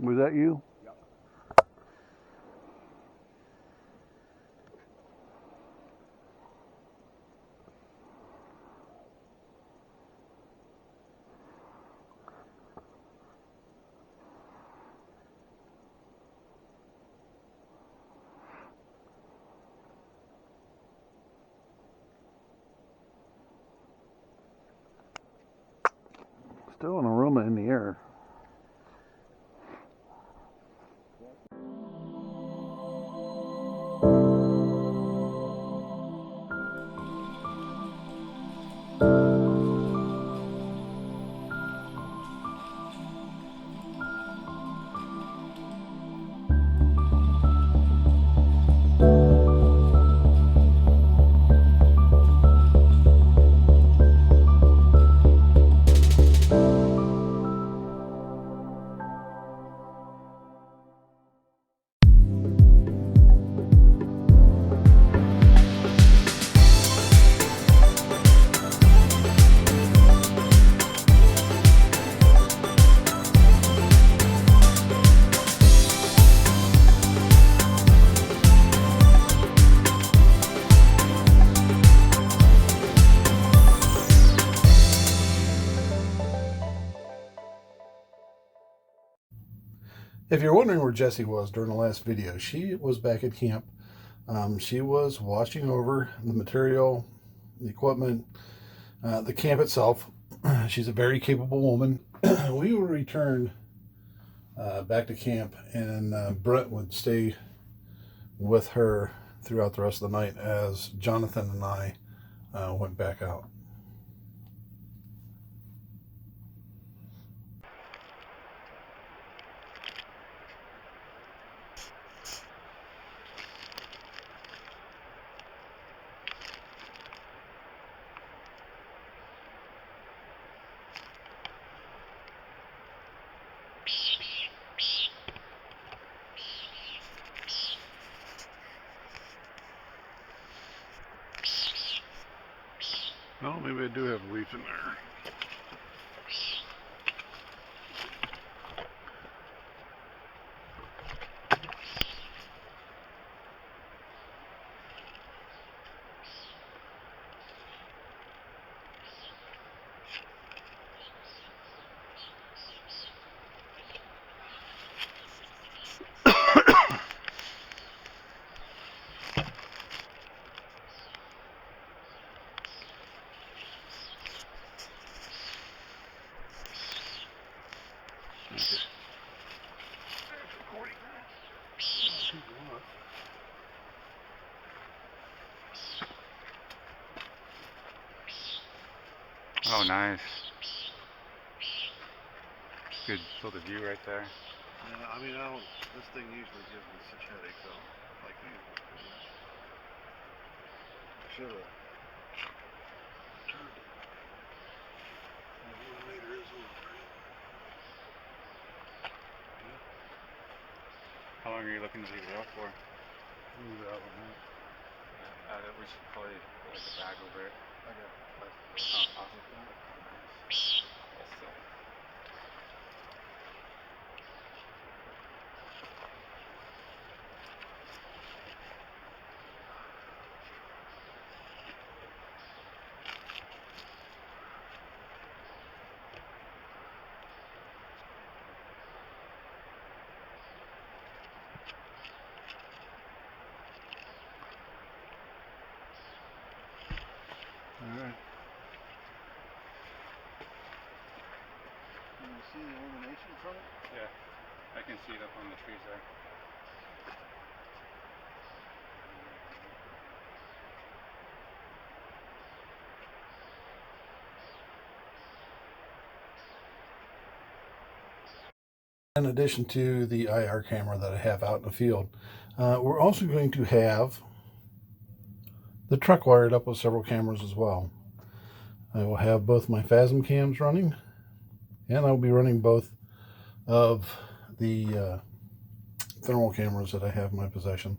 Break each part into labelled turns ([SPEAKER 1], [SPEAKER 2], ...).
[SPEAKER 1] Was that you?
[SPEAKER 2] Yep.
[SPEAKER 1] Still an aroma in the air. If you're wondering where Jessie was during the last video, she was back at camp. She was watching over the material, the equipment, the camp itself. She's a very capable woman. We will return back to camp, and Brent would stay with her throughout the rest of the night as Jonathan and I went back out. Oh, maybe I do have a leaf in there.
[SPEAKER 2] Oh, nice. Good field of view right there.
[SPEAKER 1] Yeah, I mean, this thing usually gives me such headaches, though. Like, should have turned it. The meter is on, right? Yeah.
[SPEAKER 2] How long are you looking to leave it out for?
[SPEAKER 1] Move it out on that.
[SPEAKER 2] We should probably put like a bag over it.
[SPEAKER 1] I got plastic.
[SPEAKER 2] Oh, awesome. Nice. Also.
[SPEAKER 1] Alright. Can you see the illumination from it?
[SPEAKER 2] Yeah, I can see it up on the trees there.
[SPEAKER 1] In addition to the IR camera that I have out in the field, we're also going to have the truck wired up with several cameras as well. I will have both my Phasm cams running, and I'll be running both of the thermal cameras that I have in my possession.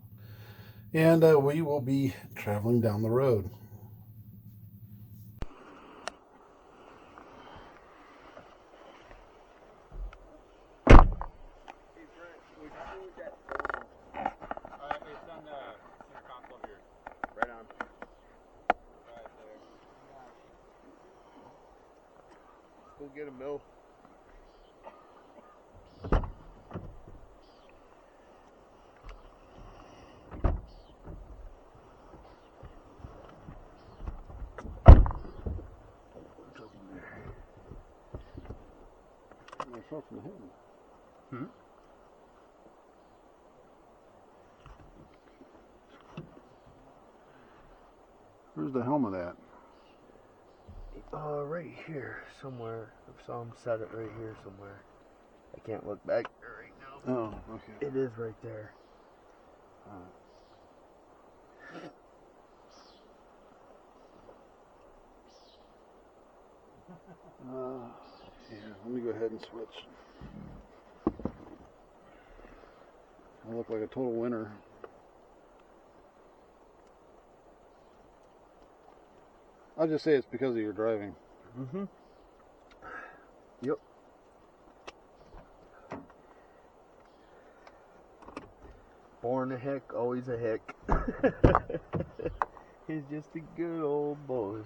[SPEAKER 1] And we will be traveling down the road.
[SPEAKER 3] Go get him, Mill.
[SPEAKER 1] Myself in the head.
[SPEAKER 3] Hmm?
[SPEAKER 1] Where's the helmet at?
[SPEAKER 3] Right here somewhere. I saw him set it right here somewhere. I can't look back there right now.
[SPEAKER 1] Oh, okay.
[SPEAKER 3] It is right there.
[SPEAKER 1] Yeah, let me go ahead and switch. I look like a total winner. I'll just say it's because of your driving.
[SPEAKER 3] Mm-hmm. Yep. Born a hick, always a hick. He's just a good old boy.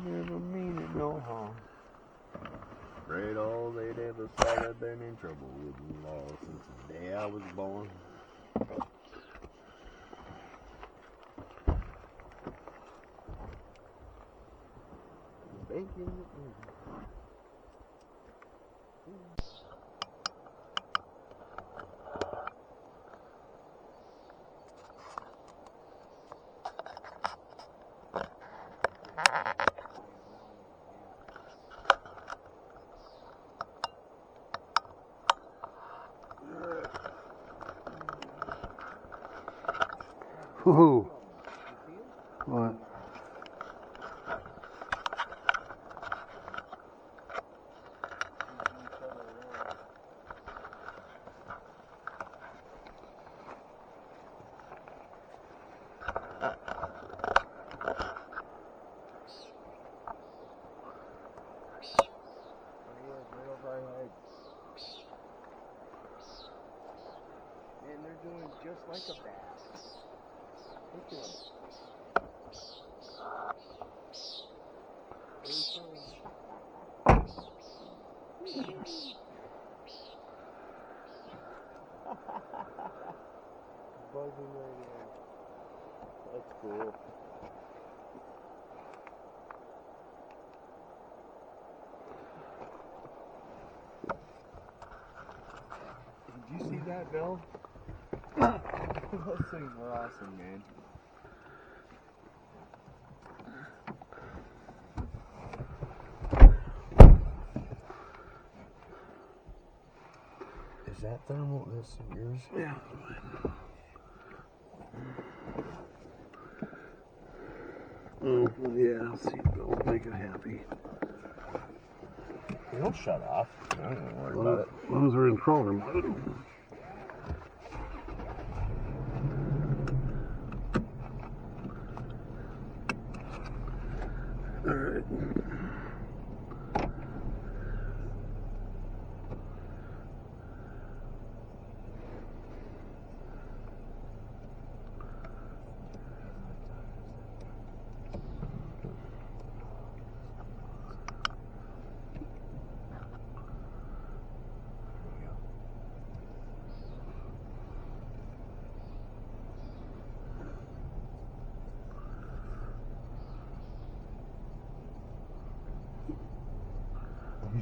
[SPEAKER 3] Never mean it no harm. Afraid all they'd ever thought I'd been in trouble with the law since the day I was born. Bacon.
[SPEAKER 1] Woohoo! What?
[SPEAKER 3] And they're doing just like a bass. Look at them. Buzzing right in. That's cool. Did you see that, Bill? Those things were awesome, man. Is that thermal? This yours?
[SPEAKER 1] Yeah. Oh, yeah, see, Bill, make it happy.
[SPEAKER 3] It'll shut off. I don't worry about it.
[SPEAKER 1] As long as we're in crawler mode. Alright.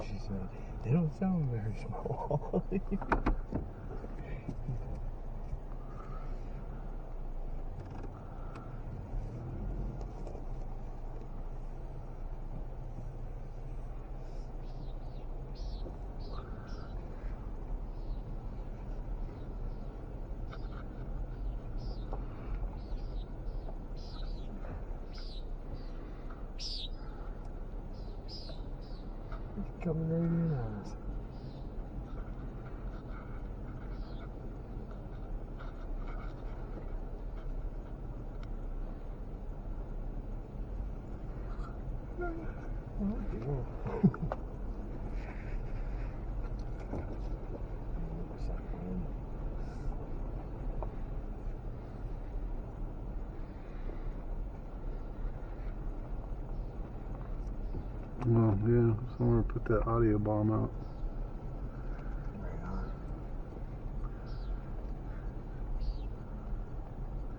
[SPEAKER 3] She said, they don't sound very small. Coming right in on us.
[SPEAKER 1] Well, yeah, somewhere put that audio bomb out.
[SPEAKER 3] Right on.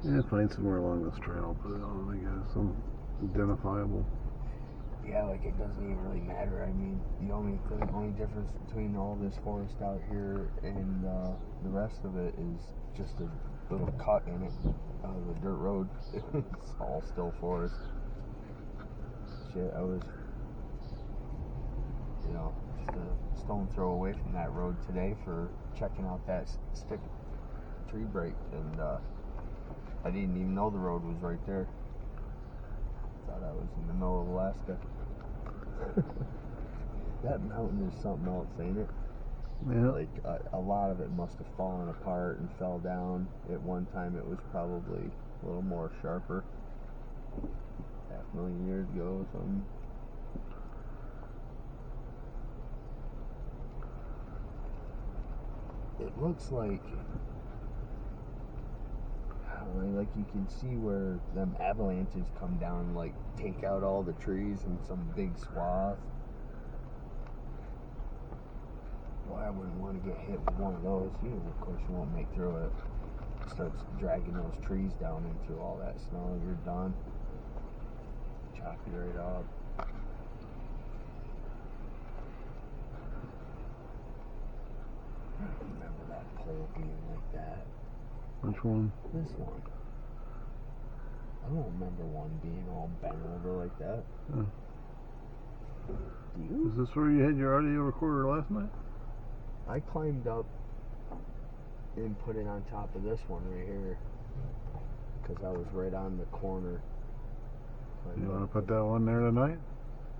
[SPEAKER 1] Yeah, find somewhere along this trail, put it on, I guess, some identifiable.
[SPEAKER 3] Yeah, like it doesn't even really matter. I mean, the only difference between all this forest out here and the rest of it is just a little cut in it out of the dirt road. It's all still forest. Shit, I was, just a stone throw away from that road today for checking out that stick tree break, and I didn't even know the road was right there. Thought I was in the middle of Alaska. That mountain is something else, ain't it?
[SPEAKER 1] Yeah.
[SPEAKER 3] Like a lot of it must have fallen apart and fell down. At one time, it was probably a little more sharper. 500,000 years ago or something. It looks like you can see where them avalanches come down and like take out all the trees in some big swath. Boy, I wouldn't want to get hit with one of those. Of course, you won't make through it. It starts dragging those trees down into all that snow. You're done. Chop you right up. I don't remember that pole being like that.
[SPEAKER 1] Which one?
[SPEAKER 3] This one. I don't remember one being all bent over like that.
[SPEAKER 1] Yeah.
[SPEAKER 3] Do you?
[SPEAKER 1] Is this where you had your audio recorder last night?
[SPEAKER 3] I climbed up and put it on top of this one right here because I was right on the corner.
[SPEAKER 1] You want to put that one there tonight?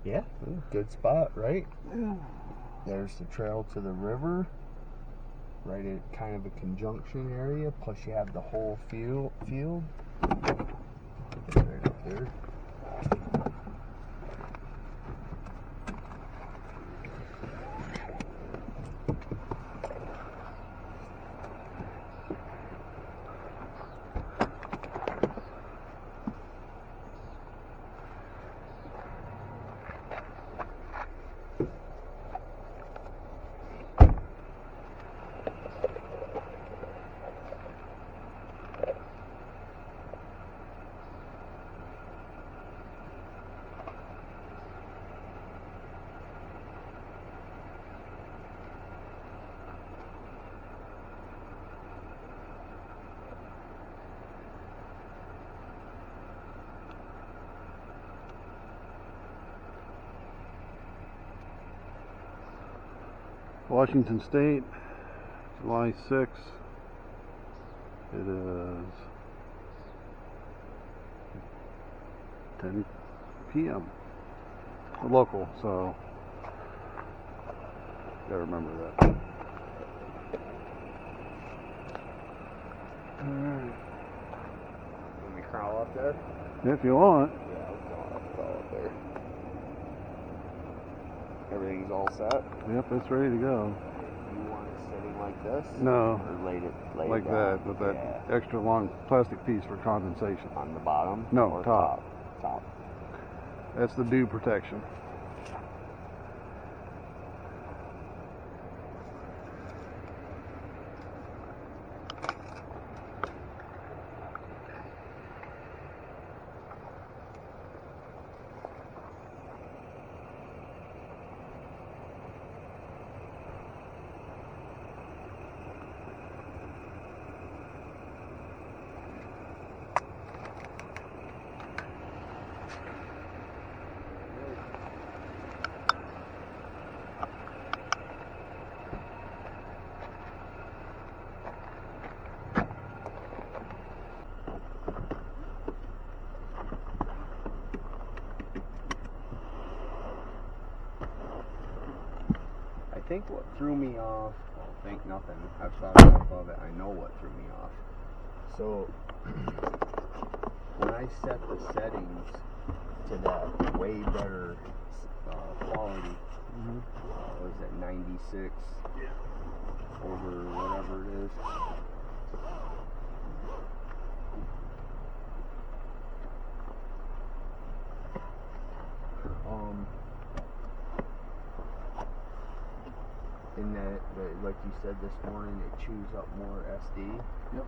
[SPEAKER 3] Yeah, good spot, right?
[SPEAKER 1] Yeah.
[SPEAKER 3] There's the trail to the river, right at kind of a conjunction area, plus you have the whole field. Right up there.
[SPEAKER 1] Washington State, July 6th. It is 10 p.m. Local, so gotta remember that. Alright.
[SPEAKER 3] Let me crawl up there.
[SPEAKER 1] If you want.
[SPEAKER 3] Yeah, I'll crawl up there. Everything's all set.
[SPEAKER 1] Yep, it's ready to go.
[SPEAKER 3] You want it sitting like this?
[SPEAKER 1] No.
[SPEAKER 3] Or lay
[SPEAKER 1] Like
[SPEAKER 3] it
[SPEAKER 1] that,
[SPEAKER 3] down?
[SPEAKER 1] with that
[SPEAKER 3] Yeah.
[SPEAKER 1] extra long plastic piece for condensation.
[SPEAKER 3] On the bottom?
[SPEAKER 1] No,
[SPEAKER 3] or
[SPEAKER 1] top.
[SPEAKER 3] Top.
[SPEAKER 1] That's the dew protection.
[SPEAKER 3] I think what threw me off, well, think nothing, I've thought enough of it, I know what threw me off. So, when I set the settings to that way better quality, was it 96 over whatever it is? in that, like you said this morning, it chews up more SD.
[SPEAKER 1] Yep.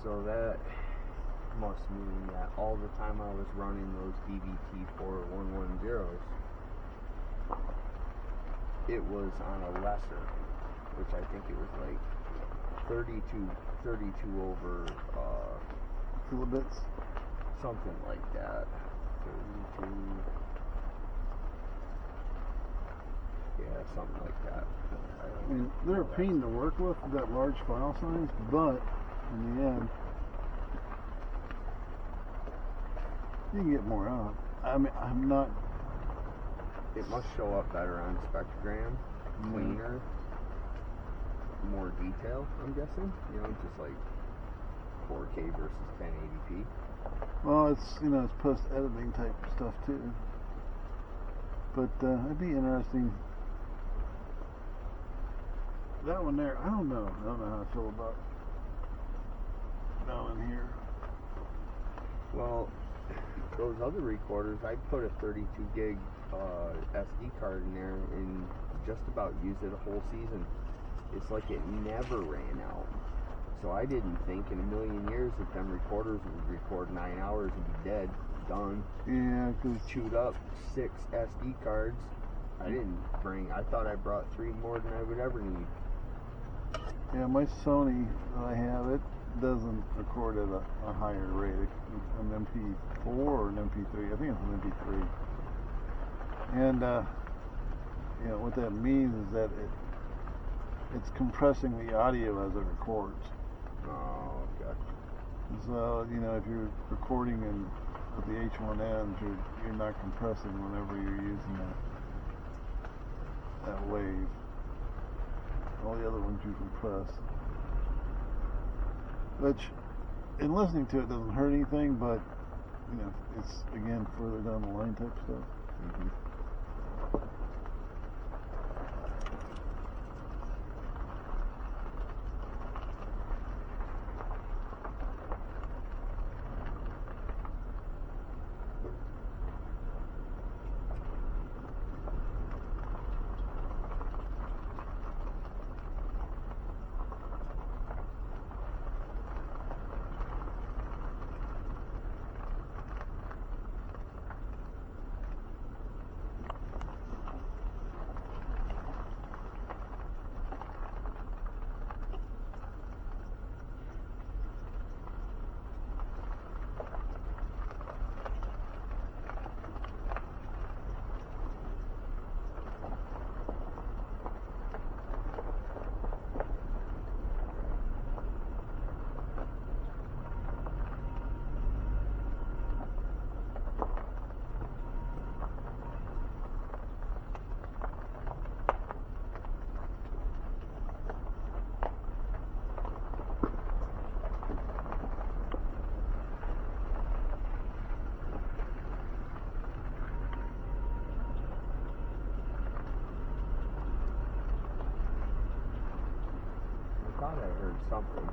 [SPEAKER 3] So that must mean that all the time I was running those DVT4110s, it was on a lesser, which I think it was like 32 over
[SPEAKER 1] Kilobits.
[SPEAKER 3] something like that. 32. Yeah, something like that.
[SPEAKER 1] I mean, they're a pain to work with that large file size, but in the end, you can get more out. I mean, I'm not.
[SPEAKER 3] It must show up better on spectrogram, cleaner, more detail, I'm guessing. You know, just like 4K versus 1080p.
[SPEAKER 1] Well, it's it's post-editing type stuff too. But it'd be interesting. That one there, I don't know. I don't know how I feel about down in here.
[SPEAKER 3] Well, those other recorders, I put a 32 gig SD card in there and just about used it a whole season. It's like it never ran out. So I didn't think in a million years that them recorders would record 9 hours and be dead, done.
[SPEAKER 1] Yeah, because
[SPEAKER 3] Chewed up 6 SD cards. I thought I brought 3 more than I would ever need.
[SPEAKER 1] yeah, my Sony that I have, it doesn't record at a higher rate. It's an MP4 or an MP3. I think it's an MP3. And what that means is that it's compressing the audio as it records.
[SPEAKER 3] Oh, gotcha.
[SPEAKER 1] So if you're recording with the H1Ns, you're not compressing whenever you're using that wave. All the other ones you compress, which in listening to it doesn't hurt anything, but it's again further down the line type stuff.
[SPEAKER 3] Mm-hmm. I thought I heard something.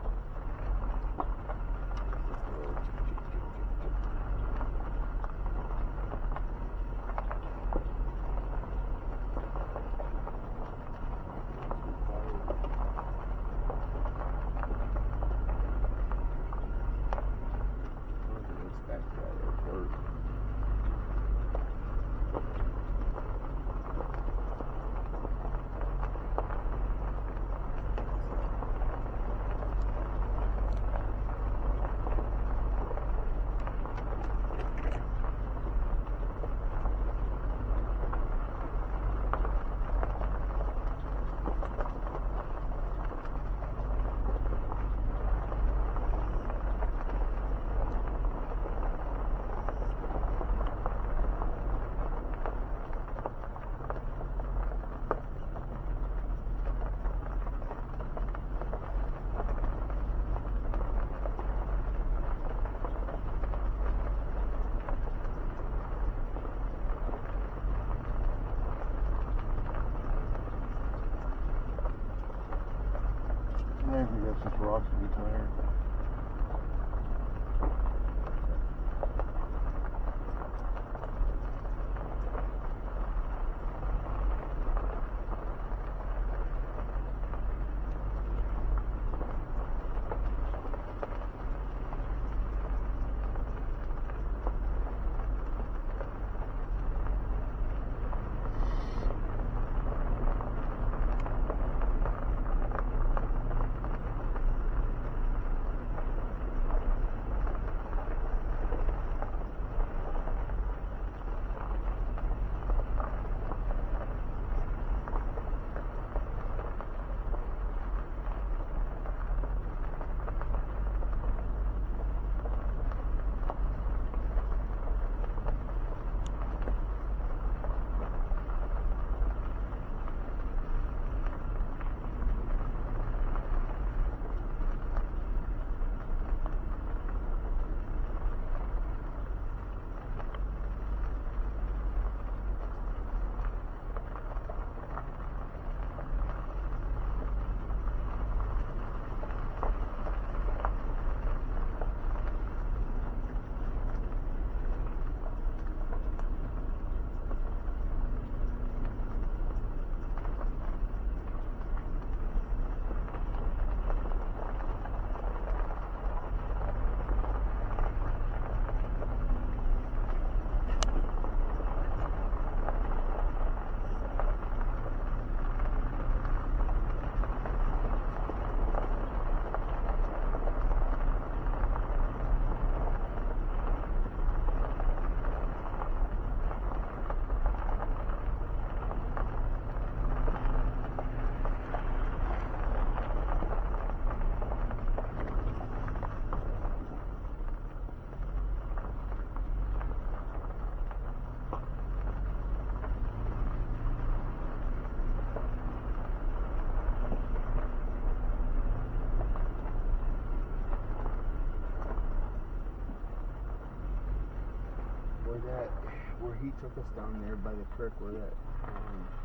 [SPEAKER 3] where he took us down there by the creek where that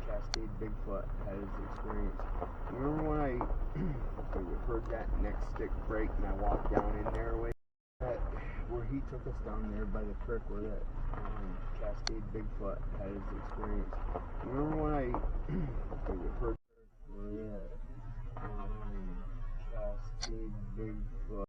[SPEAKER 3] Cascade Bigfoot had his experience. Remember when I heard that next stick break and I walked down in there where he took us down there by the creek where that Cascade Bigfoot had his experience. Remember when I heard where that Cascade Bigfoot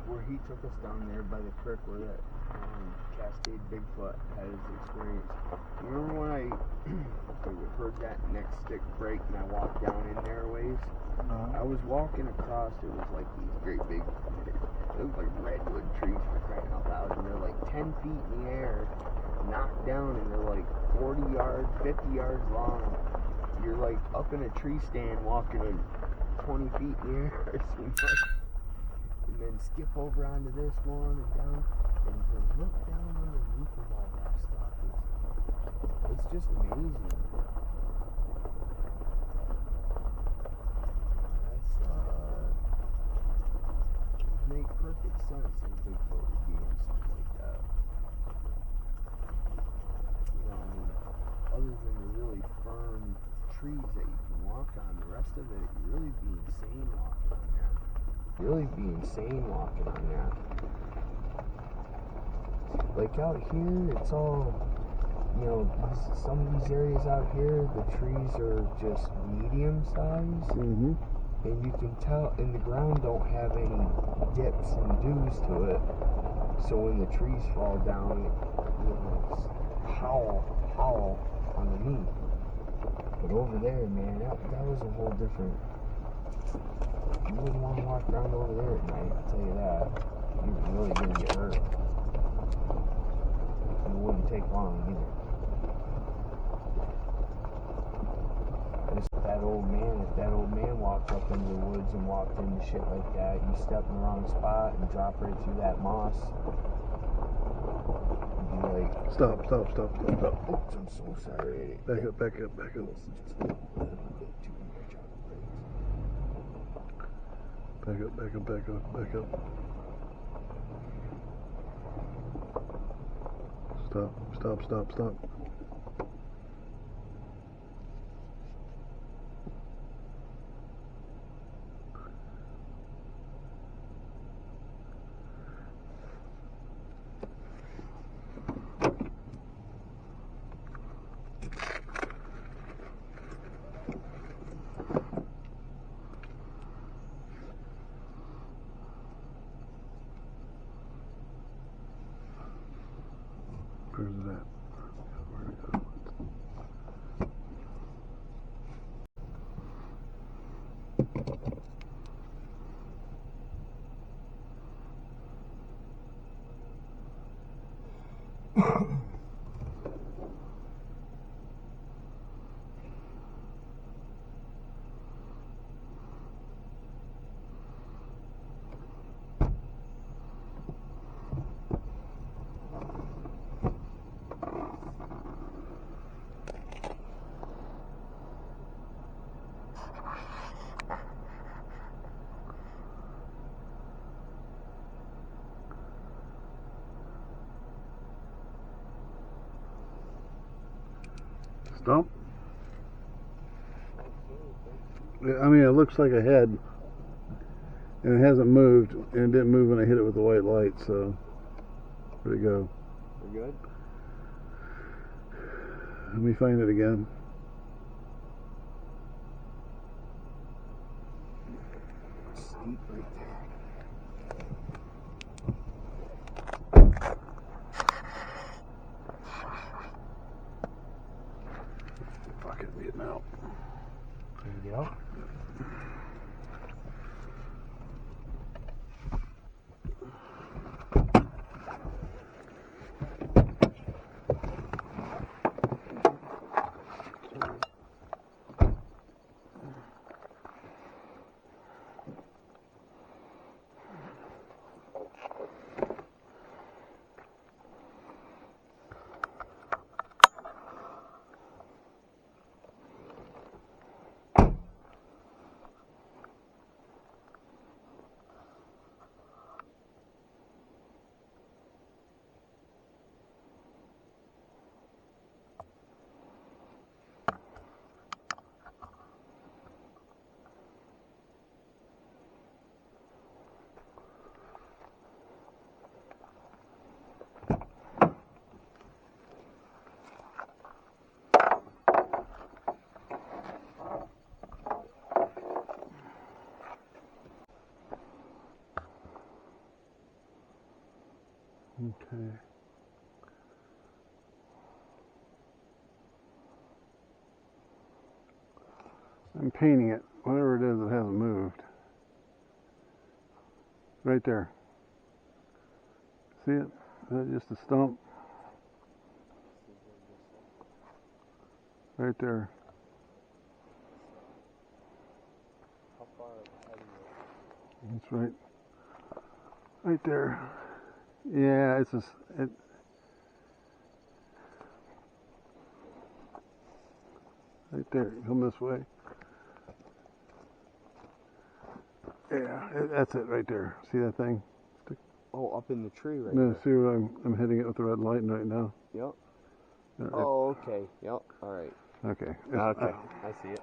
[SPEAKER 3] where he took us down there by the creek where that Cascade Bigfoot had his experience. Remember when I heard that next stick break and I walked down in there a ways? I was walking across, it was like these great big, it was like redwood trees for crying out loud, and they're like 10 feet in the air, knocked down, and they're like 40 yards, 50 yards long. You're like up in a tree stand walking 20 feet in the air, and then skip over onto this one and down, and to look down underneath of all that stuff it's just amazing. Make perfect sense in Bigfoot would be in something like that. You know, I mean, other than the really firm trees that you can walk on, the rest of it, you really be insane walking on there. Like out here, it's all, you know, some of these areas out here, the trees are just medium size. Mm-hmm. And you can tell, and the ground don't have any dips and dews to it. So when the trees fall down, it's hollow underneath. But over there, man, that was a whole different. You wouldn't want to walk around over there at night, I'll tell you that. You're really going to get hurt. And it wouldn't take long either. If that old man walked up into the woods and walked into shit like that, you step in the wrong spot and drop right through that moss. You'd be like,
[SPEAKER 1] Stop.
[SPEAKER 3] oops, I'm so sorry.
[SPEAKER 1] Back up. Back up. Stop. Where's it at? Where'd it go? Stump? I mean, it looks like a head, and it hasn't moved, and it didn't move when I hit it with the white light, so where'd it go?
[SPEAKER 3] We're good?
[SPEAKER 1] Let me find it again.
[SPEAKER 3] Steep right there.
[SPEAKER 1] Fuck it, getting out.
[SPEAKER 3] There you go.
[SPEAKER 1] Okay. I'm painting it. Whatever it is, it hasn't moved. Right there. See it? Is that just a stump? Right there.
[SPEAKER 3] How far ahead of
[SPEAKER 1] That's right. Right there. Yeah, it's just it. Right there. Come this way. Yeah, that's it right there. See that thing?
[SPEAKER 3] Oh, up in the tree right
[SPEAKER 1] No,
[SPEAKER 3] there.
[SPEAKER 1] see where I'm hitting it with the red light right now.
[SPEAKER 3] Yep. Oh, okay. Yep. All right.
[SPEAKER 1] Okay.
[SPEAKER 3] Okay. I see it.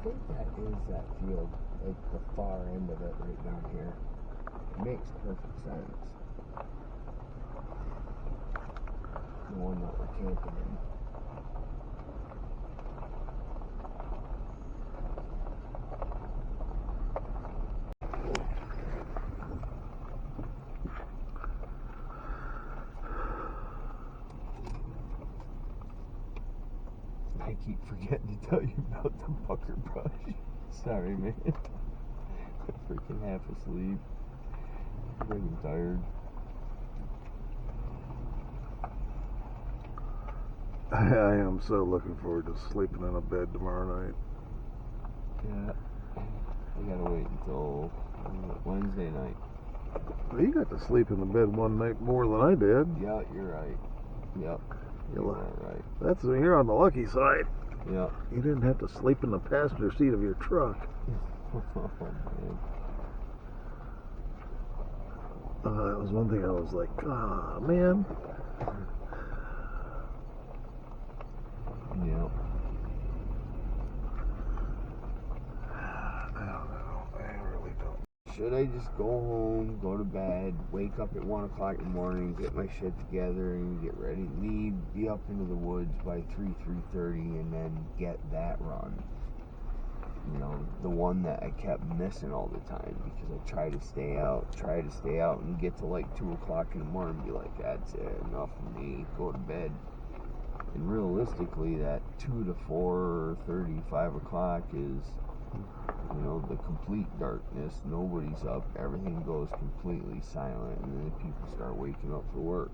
[SPEAKER 3] I think that is that field, like the far end of it right down here. It makes perfect sense. The one that we're camping in. I keep forgetting to tell you about the pucker brush. Sorry, man. freaking half asleep. Freaking tired.
[SPEAKER 1] I am so looking forward to sleeping in a bed tomorrow night.
[SPEAKER 3] Yeah. I gotta wait until Wednesday night.
[SPEAKER 1] Well, you got to sleep in the bed one night more than I did.
[SPEAKER 3] Yeah, you're right. Yep. You are right.
[SPEAKER 1] That's you're on the lucky side.
[SPEAKER 3] Yeah.
[SPEAKER 1] You didn't have to sleep in the passenger seat of your truck.
[SPEAKER 3] Oh, man.
[SPEAKER 1] That was one thing I was like, ah, man.
[SPEAKER 3] Yeah.
[SPEAKER 1] I don't know. I really don't.
[SPEAKER 3] Should I just go home, go to bed, wake up at 1 o'clock in the morning, get my shit together, and get ready, leave, be up into the woods by 3:30, and then get that run? You know, the one that I kept missing all the time because I try to stay out, and get to like 2 o'clock in the morning and be like, that's it, enough of me, go to bed. And realistically, that 2 to 4:30, 5 o'clock is, you know, the complete darkness. Nobody's up. Everything goes completely silent, and then people start waking up for work.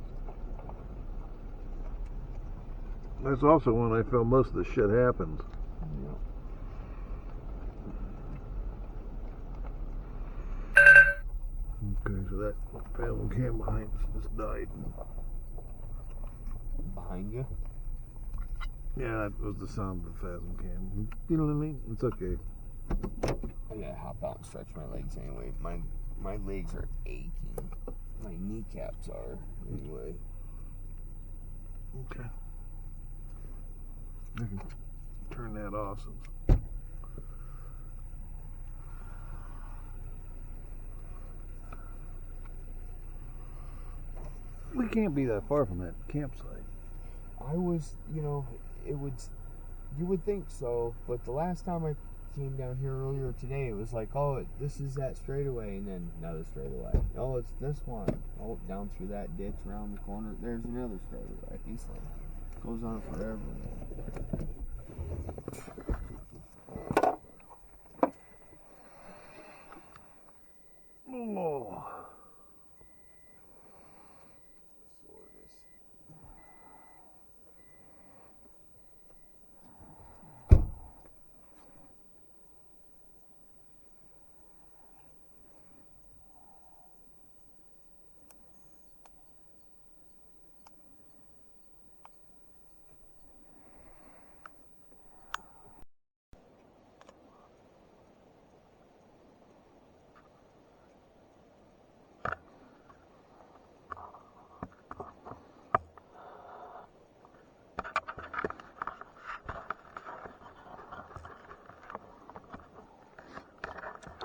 [SPEAKER 1] That's also when I feel most of the shit happens.
[SPEAKER 3] Yeah.
[SPEAKER 1] Okay, so that film cam behind us just died.
[SPEAKER 3] Behind you?
[SPEAKER 1] Yeah, that was the sound of the Phasm cam. You know what I mean? It's okay.
[SPEAKER 3] I gotta hop out and stretch my legs anyway. My legs are aching. My kneecaps are anyway.
[SPEAKER 1] Okay. I can turn that off. We can't be that far from that campsite.
[SPEAKER 3] I was, you know, you would think so, but the last time I came down here earlier today, it was like, oh, this is that straightaway, and then another straightaway. Oh, it's this one. Oh, down through that ditch, around the corner, there's another straightaway. He's like, goes on forever.
[SPEAKER 1] Oh.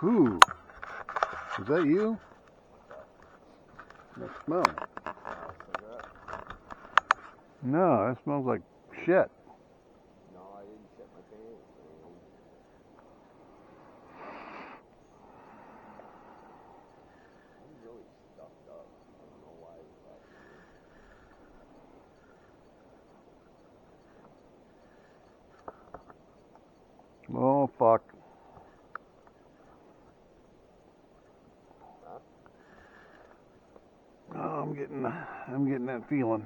[SPEAKER 1] Ooh, is that you? That smell? No, that smells like shit.
[SPEAKER 3] No, I didn't shit my pants, man. I'm really stuffed up. I don't know why this happened.
[SPEAKER 1] Oh fuck.
[SPEAKER 3] Huh?
[SPEAKER 1] Oh, I'm getting that feeling.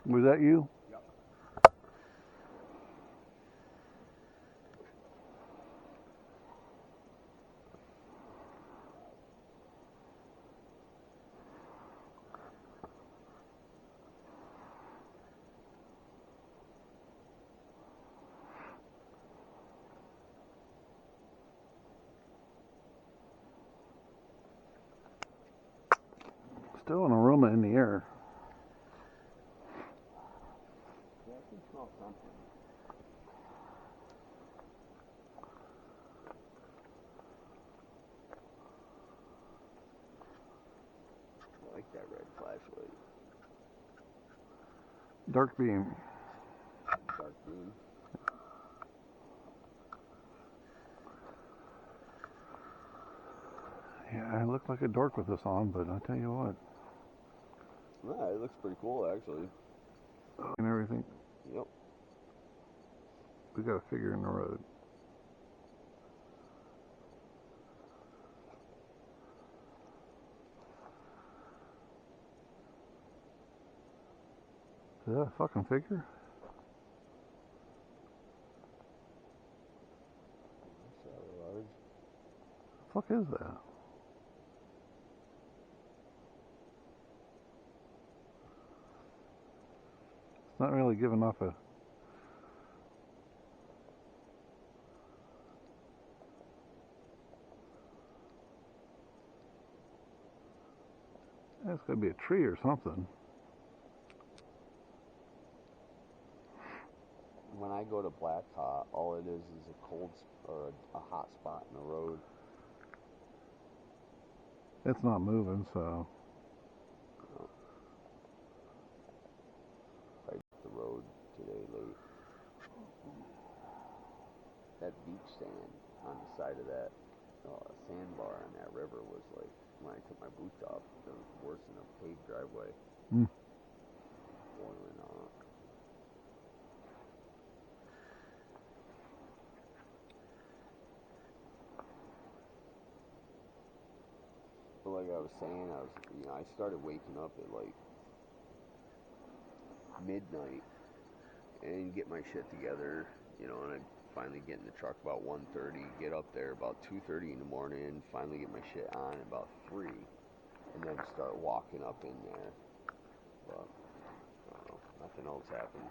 [SPEAKER 1] Was that you?
[SPEAKER 3] Yep.
[SPEAKER 1] Still an aroma in the air.
[SPEAKER 3] Yeah, I can smell something. I like that red flashlight.
[SPEAKER 1] Dark beam.
[SPEAKER 3] Dark beam.
[SPEAKER 1] Yeah, I look like a dork with this on, but I tell you what.
[SPEAKER 3] Nah, it looks pretty cool actually.
[SPEAKER 1] And everything.
[SPEAKER 3] Yep.
[SPEAKER 1] We got a figure in the road. Is that a fucking figure?
[SPEAKER 3] That's rather large.
[SPEAKER 1] The fuck is that? It's not really giving off a... That's gotta be a tree or something.
[SPEAKER 3] When I go to Black Hot, all it is a cold or a hot spot in the road.
[SPEAKER 1] It's not moving, so...
[SPEAKER 3] I hit the road today late. That beach sand on the side of that sandbar on that river was like, when I took my boots off, it was worse than a paved driveway. Boiling on. But like I was saying, I started waking up at like midnight and get my shit together, and I finally get in the truck about 1:30, get up there about 2:30 in the morning, finally get my shit on about 3, and then start walking up in there. But I don't know, nothing else happened.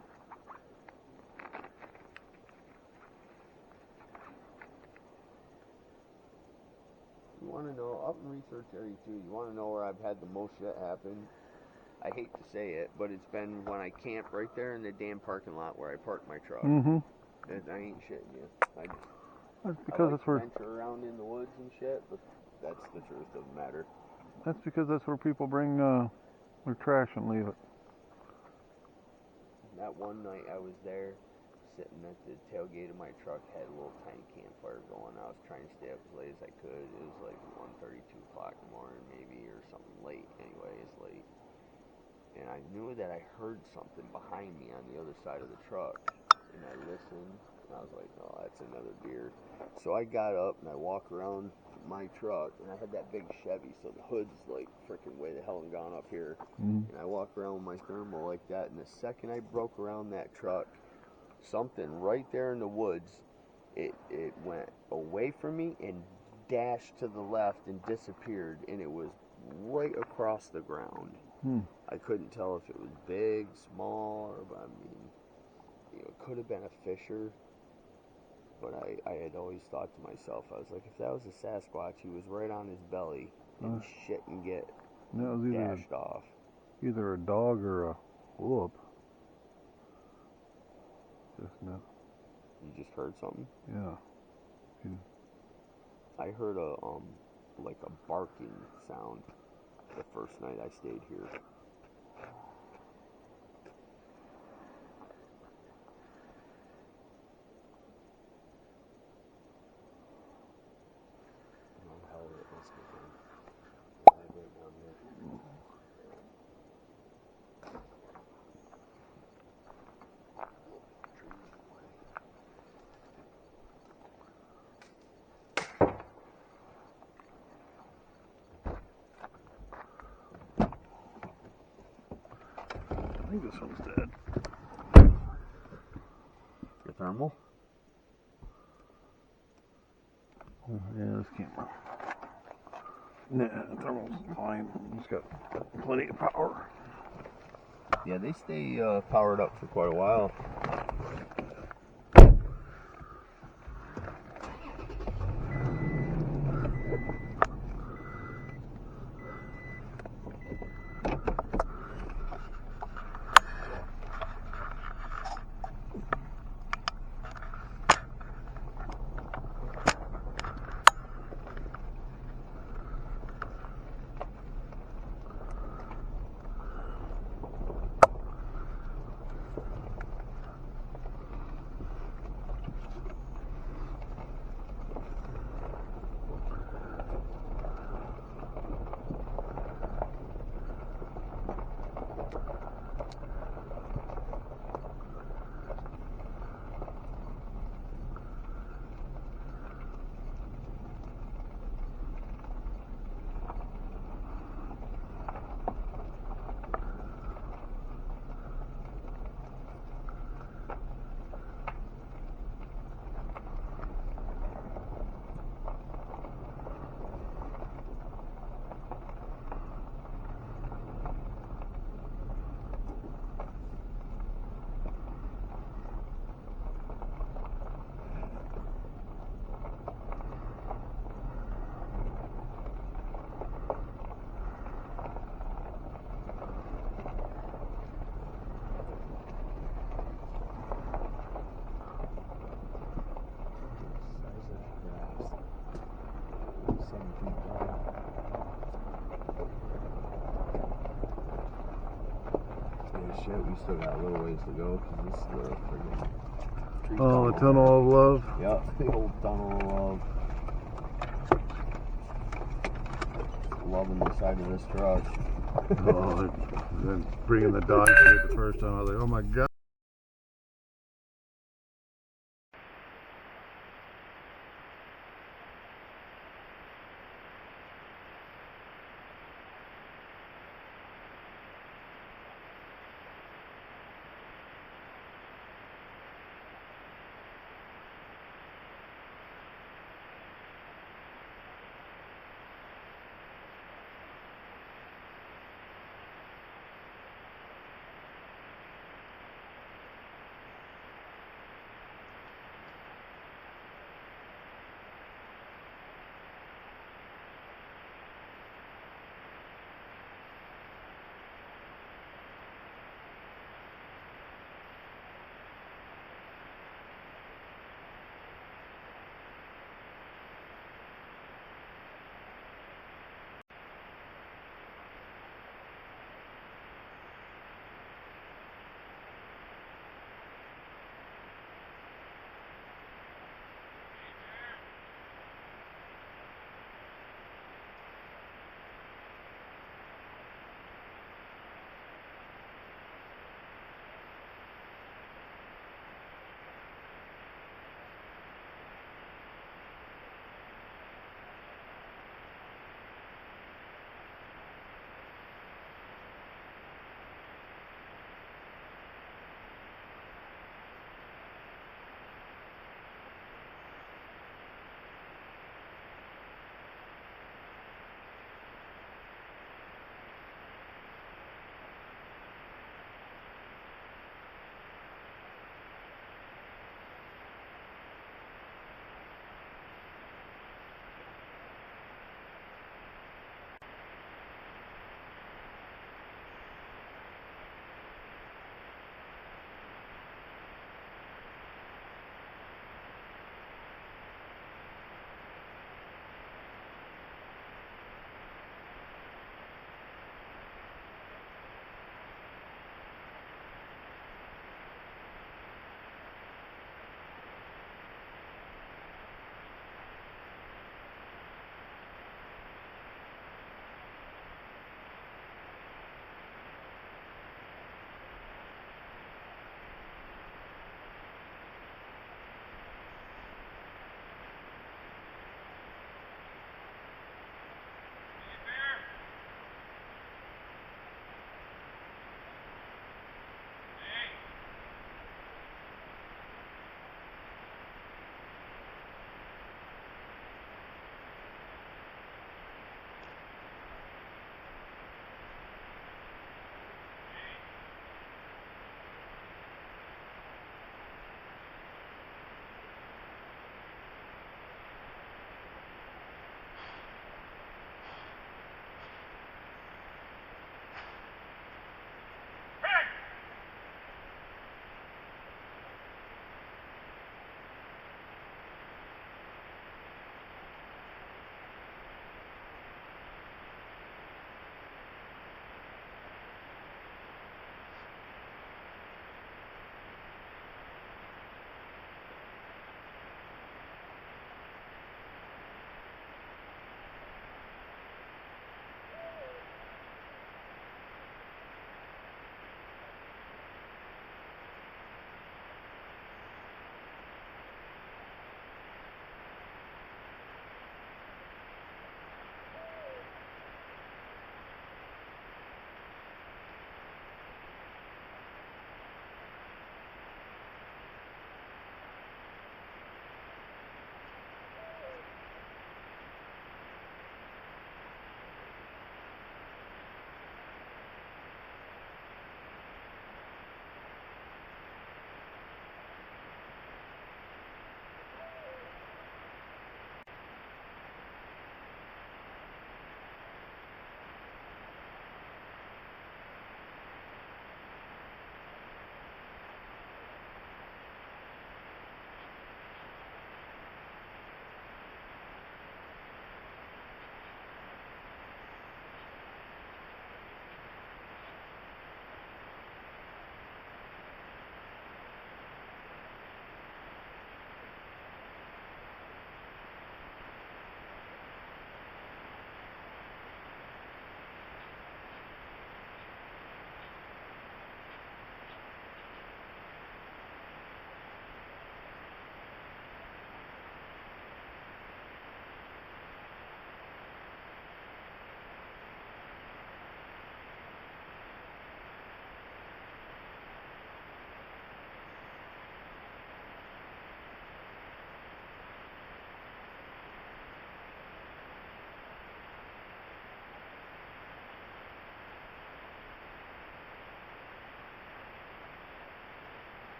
[SPEAKER 3] You want to know, up in research area too, you want to know where I've had the most shit happen? I hate to say it, but it's been when I camp right there in the damn parking lot where I parked my truck.
[SPEAKER 1] Mm-hmm.
[SPEAKER 3] I ain't shitting you.
[SPEAKER 1] That's because that's where...
[SPEAKER 3] venture around in the woods and shit, but that's the truth of the matter.
[SPEAKER 1] That's because that's where people bring their trash and leave it.
[SPEAKER 3] That one night I was there, sitting at the tailgate of my truck, had a little tiny campfire going. I was trying to stay up as late as I could. It was like 1:30, 2 o'clock in the morning maybe, or something late. Anyways, late. And I knew that I heard something behind me on the other side of the truck. And I listened, and I was like, oh, that's another deer. So I got up, and I walked around my truck, and I had that big Chevy, so the hood's like freaking way the hell and gone up here. And I walked around with my thermal like that, and the second I broke around that truck, something right there in the woods, it went away from me and dashed to the left and disappeared, and it was right across the ground. I couldn't tell if it was big, small, or, I mean, it could have been a fisher, but I had always thought to myself, I was like, if that was a Sasquatch, he was right on his belly and shit and get dashed off.
[SPEAKER 1] Either a dog or a whoop. Just no.
[SPEAKER 3] You just heard something?
[SPEAKER 1] Yeah.
[SPEAKER 3] I heard like a barking sound the first night I stayed here. Oh, hell, it must have been right down there.
[SPEAKER 1] I think this one's dead.
[SPEAKER 3] The thermal?
[SPEAKER 1] Yeah, this camera. Nah, the thermal's fine. It's got plenty of power.
[SPEAKER 3] Yeah, they stay powered up for quite a while. shit, we still got a little ways to go because this is the friggin' tree
[SPEAKER 1] Oh, the tunnel of love.
[SPEAKER 3] Yep, the old tunnel of love. Loving the side of this truck.
[SPEAKER 1] Oh, and bringing the dogs here the first time, I was like, oh my god.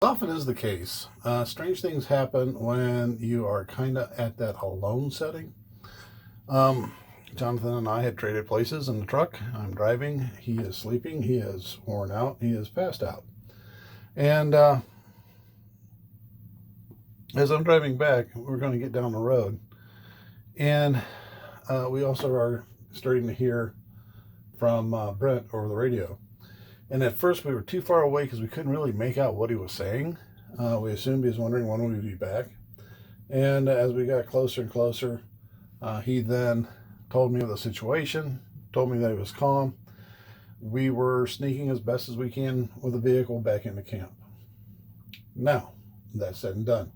[SPEAKER 1] Often is the case. Strange things happen when you are kind of at that alone setting. Jonathan and I had traded places in the truck. I'm driving. He is sleeping. He is worn out. He is passed out. And as I'm driving back, we're going to get down the road. And we also are starting to hear from Brent over the radio. And at first we were too far away because we couldn't really make out what he was saying. We assumed he was wondering when we'd be back. And as we got closer and closer, he then told me of the situation, told me that he was calm. We were sneaking as best as we can with the vehicle back into camp. Now, that said and done,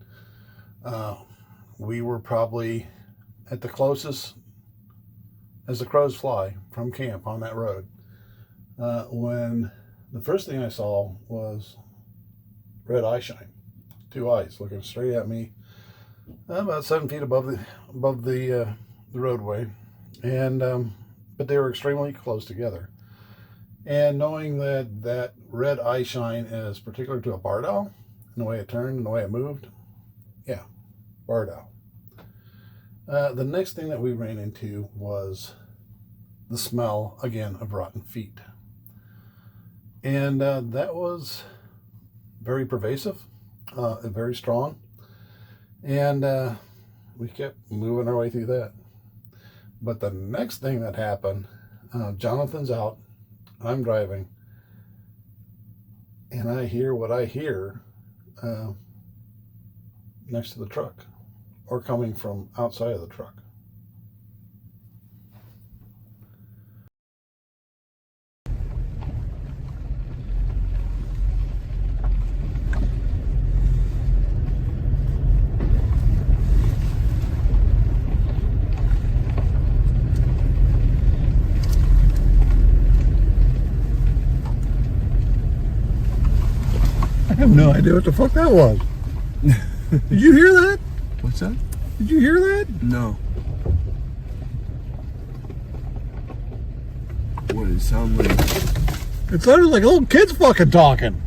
[SPEAKER 1] we were probably at the closest as the crows fly from camp on that road when the first thing I saw was red eye shine, 2 eyes looking straight at me, about 7 feet above the roadway, and but they were extremely close together. And knowing that red eye shine is particular to a barred owl, and the way it turned and the way it moved, yeah, barred owl. The next thing that we ran into was the smell again of rotten feet, and that was very pervasive, very strong, and we kept moving our way through that. But the next thing that happened, Jonathan's out, I'm driving, and I hear what I hear next to the truck, or coming from outside of the truck. I have no idea what the fuck that was. Did you hear that?
[SPEAKER 3] What's that?
[SPEAKER 1] Did you hear that?
[SPEAKER 3] No. What did it sound like?
[SPEAKER 1] It sounded like little kids fucking talking.